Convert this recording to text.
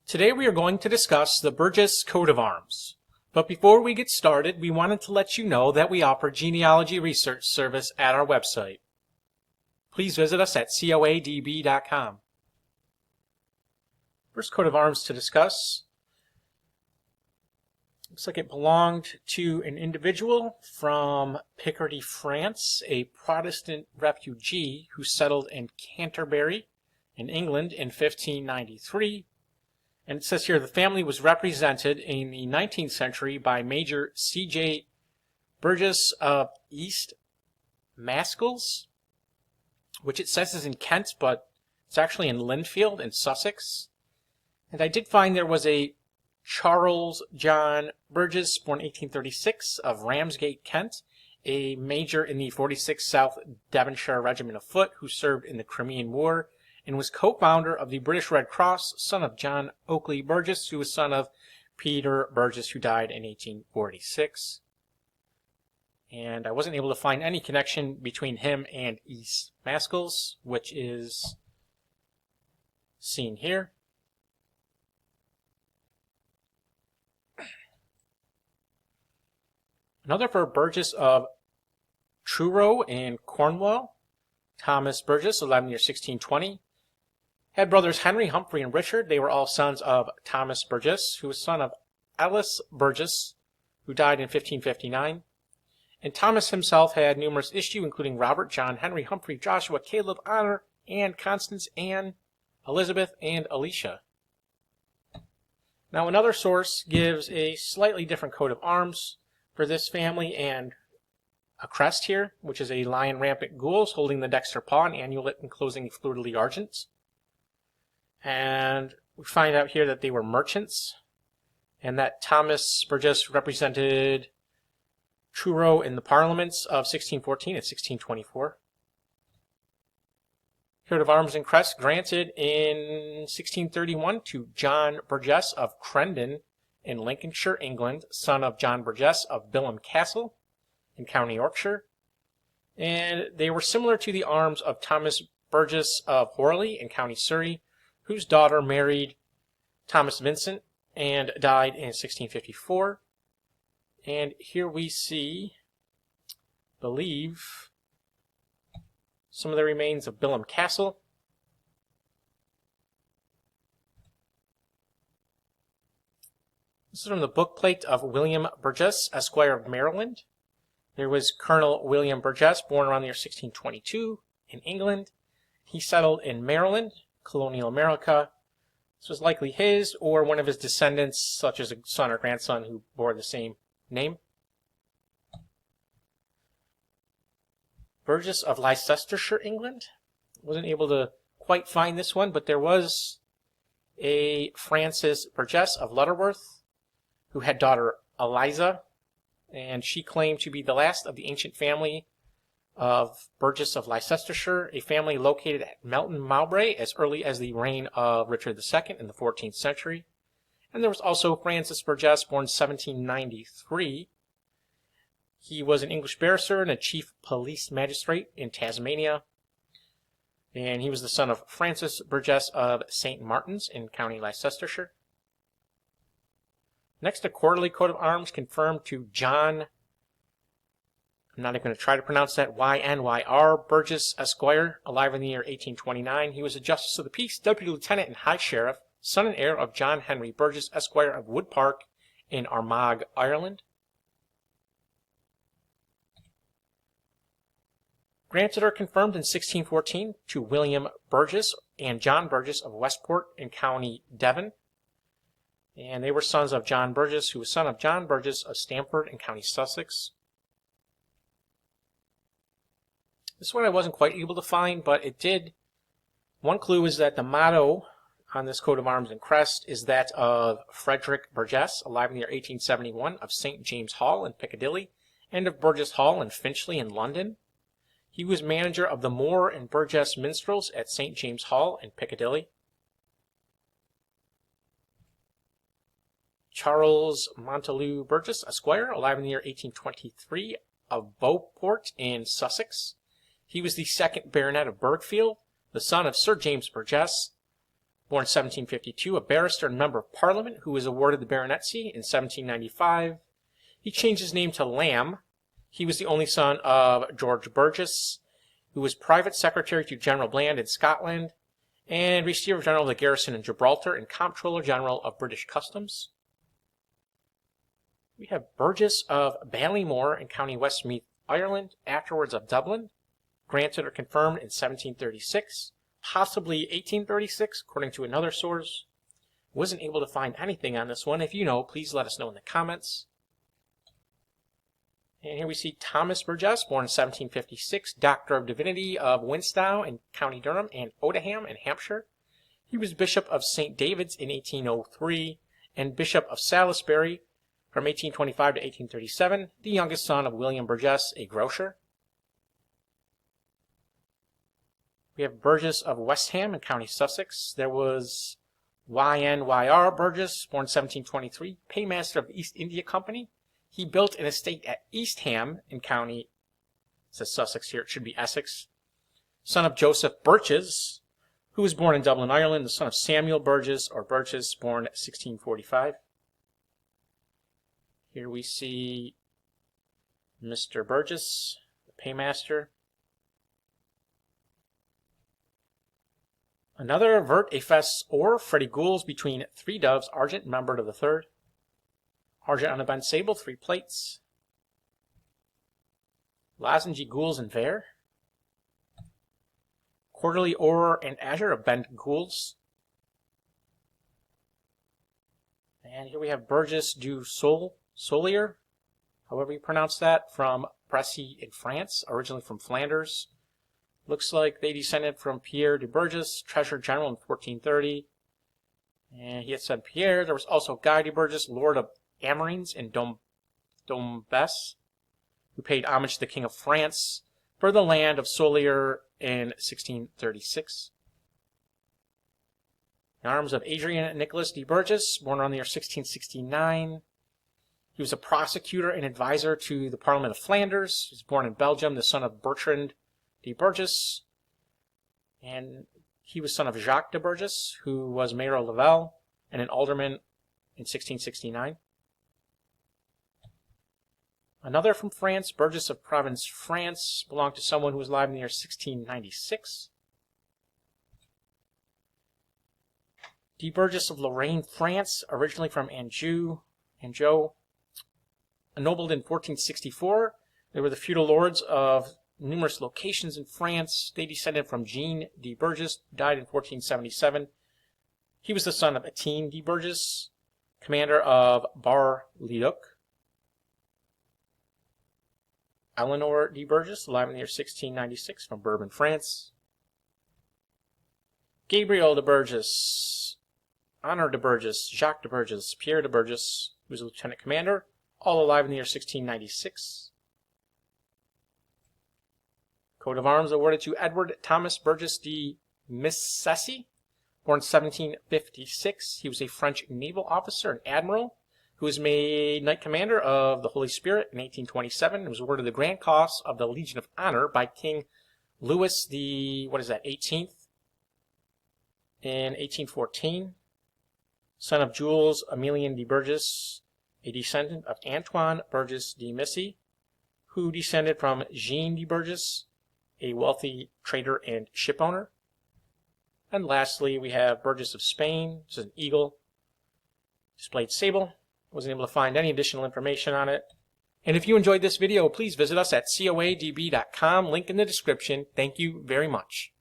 Today we are going to discuss the Burgess coat of arms. But before we get started, we wanted to let you know that we offer genealogy research service at our website. Please visit us at coadb.com. First coat of arms to discuss. Looks like it belonged to an individual from Picardy, France, a Protestant refugee who settled in Canterbury in England in 1593. And it says here the family was represented in the 19th century by Major C.J. Burgess of East Mascalls, which it says is in Kent, but it's actually in Lindfield in Sussex. And I did find there was a Charles John Burgess, born 1836, of Ramsgate, Kent, a major in the 46th South Devonshire Regiment of Foot who served in the Crimean War and was co-founder of the British Red Cross, son of John Oakley Burgess, who was son of Peter Burgess, who died in 1846. And I wasn't able to find any connection between him and East Mascalls, which is seen here. Another for Burgess of Truro in Cornwall, Thomas Burgesse, alive in the year 1620. Had brothers Henry, Humphrey, and Richard. They were all sons of Thomas Burgesse, who was son of Ellice Burgess, who died in 1559. And Thomas himself had numerous issue, including Robert, John, Henry, Humphrey, Joshua, Caleb, Honor, Anne, Constance, Anne, Elizabeth, and Alicia. Now another source gives a slightly different coat of arms for this family and a crest here, which is a lion rampant gules holding the dexter paw, an amulet enclosing fleur-de-lis argent. And we find out here that they were merchants, and that Thomas Burgesse represented Truro in the parliaments of 1614 and 1624. Coat of arms and crest granted in 1631 to John Burgesse of Crendon in Lincolnshire, England, son of John Burgesse of Bilham Castle in County Yorkshire. And they were similar to the arms of Thomas Burgesse of Horley in County Surrey, whose daughter married Thomas Vincent and died in 1654. And here we see, believe, some of the remains of Bilham Castle. This is from the bookplate of William Burgess, Esquire of Maryland. There was Colonel William Burgess, born around the year 1622 in England. He settled in Maryland, colonial America. This was likely his or one of his descendants, such as a son or grandson who bore the same name. Burgess of Leicestershire, England. Wasn't able to quite find this one, but there was a Frances Burgess of Lutterworth who had daughter Eliza, and she claimed to be the last of the ancient family of Burgess of Leicestershire, a family located at Melton Mowbray as early as the reign of Richard II in the 14th century. And there was also Francis Burgesse, born 1793. He was an English barrister and a chief police magistrate in Tasmania. And he was the son of Francis Burgesse of St. Martin's in County Leicestershire. Next, a quarterly coat of arms confirmed to John, I'm not even going to try to pronounce that, Y-N-Y-R, Burgess, Esquire, alive in the year 1829. He was a Justice of the Peace, Deputy Lieutenant and High Sheriff, son and heir of John Henry Burgess, Esquire of Wood Park in Armagh, Ireland. Granted or confirmed in 1614 to William Burgess and John Burgess of Westport in County Devon. And they were sons of John Burgess, who was son of John Burgess of Stamford in County Sussex. This one I wasn't quite able to find, but it did. One clue is that the motto on this coat of arms and crest is that of Frederick Burgess, alive in the year 1871, of St. James Hall in Piccadilly, and of Burgess Hall in Finchley in London. He was manager of the Moore and Burgess Minstrels at St. James Hall in Piccadilly. Charles Montagu Burgess, Esquire, alive in the year 1823, of Beauport in Sussex. He was the second Baronet of Burgfield, the son of Sir James Burgess, born 1752, a barrister and member of Parliament who was awarded the baronetcy in 1795. He changed his name to Lamb. He was the only son of George Burgess, who was private secretary to General Bland in Scotland, and Receiver General of the garrison in Gibraltar and Comptroller General of British Customs. We have Burgess of Ballymore in County Westmeath, Ireland, afterwards of Dublin, granted or confirmed in 1736, possibly 1836, according to another source. Wasn't able to find anything on this one. If you know, please let us know in the comments. And here we see Thomas Burgesse, born in 1756, Doctor of Divinity of Winstow in County Durham and Odiham in Hampshire. He was Bishop of St. David's in 1803 and Bishop of Salisbury from 1825 to 1837, the youngest son of William Burgess, a grocer. We have Burgess of Westham in County Sussex. There was YNYR Burgess, born 1723, paymaster of the East India Company. He built an estate at Eastham in County, it says Sussex here, it should be Essex. Son of Joseph Burgess, who was born in Dublin, Ireland, the son of Samuel Burgess, or Burgess, born 1645. Here we see Mr. Burgess, the paymaster. Another vert, a fesse, or Freddie Gules between 3 doves, argent, membered of the 3rd. Argent on a bent sable, 3 plates. Lozenge gules and ver. Quarterly or and azure of bent gules. And here we have Burgess du Solier, however you pronounce that, from Bressy in France, originally from Flanders. Looks like they descended from Pierre de Burgess, Treasurer General in 1430. And he had said Pierre. There was also Guy de Burgess, Lord of Amarines in Dombes, who paid homage to the King of France for the land of Solier in 1636. The arms of Adrian Nicholas de Burgess, born around the year 1669. He was a prosecutor and advisor to the Parliament of Flanders. He was born in Belgium, the son of Bertrand de Burgess. And he was son of Jacques de Burgess, who was mayor of Lavelle and an alderman in 1669. Another from France, Burgess of Provence, France, belonged to someone who was alive in the year 1696. De Burgess of Lorraine, France, originally from Anjou, ennobled in 1464. They were the feudal lords of numerous locations in France. They descended from Jean de Burgess, died in 1477. He was the son of Etienne de Burgess, commander of Bar-le-Duc. Eleanor de Burgess, alive in the year 1696, from Bourbon, France. Gabriel de Burgess, Honor de Burgess, Jacques de Burgess, Pierre de Burgess, who was a lieutenant commander, all alive in the year 1696. Coat of arms awarded to Edward Thomas Burgess de Missessy, born 1756. He was a French naval officer and admiral who was made Knight Commander of the Holy Spirit in 1827 and was awarded the Grand Cross of the Legion of Honor by King Louis the, 18th in 1814. Son of Jules Emilien de Burgess, a descendant of Antoine Burgess de Missy, who descended from Jean de Burgess, a wealthy trader and shipowner. And lastly, we have Burgess of Spain. This is an eagle, displayed sable. Wasn't able to find any additional information on it. And if you enjoyed this video, please visit us at coadb.com, link in the description. Thank you very much.